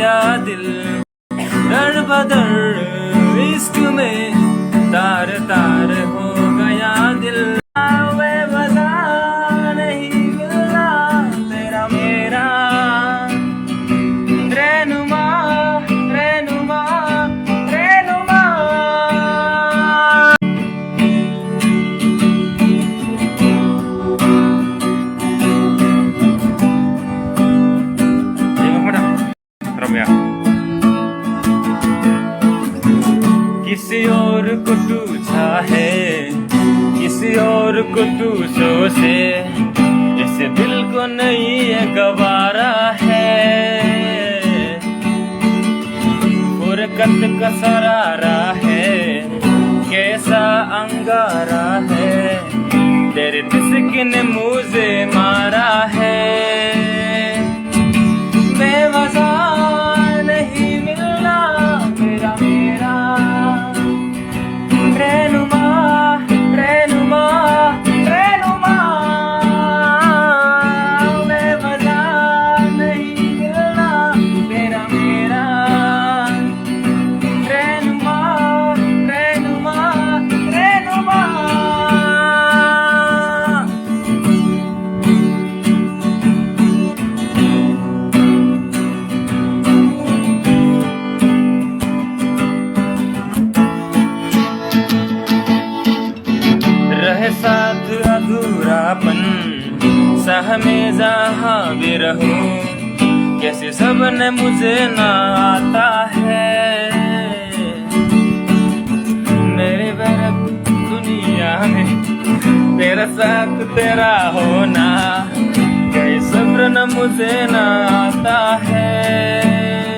गया दिल, दर बदर इश्क में तार तार हो गया दिल। वे बता नहीं मिलना तेरा मेरा, रहनुमा रहनुमा रहनुमा। किसी और को तू चाहे, किसी और को तू सोचे, इस दिल को नहीं ये गवारा है। फुरकत का सरारा है, कैसा अंगारा है, तेरे दिस्क ने मुझे मारा है। बेवजह नहीं मिलना तेरा मेरा, रहनुमा रहनुमा रहनुमा। बेवजह नहीं मिलना तेरा मेरा, रहनुमा रहनुमा रहनुमा। रहे साथ अधूरापन, सह में जहाँ भी रहूं, कैसे सबने मुझे ना आता है। मेरे बेरक दुनिया में तेरा साथ तेरा होना, कई सब्र न मुझे ना आता है।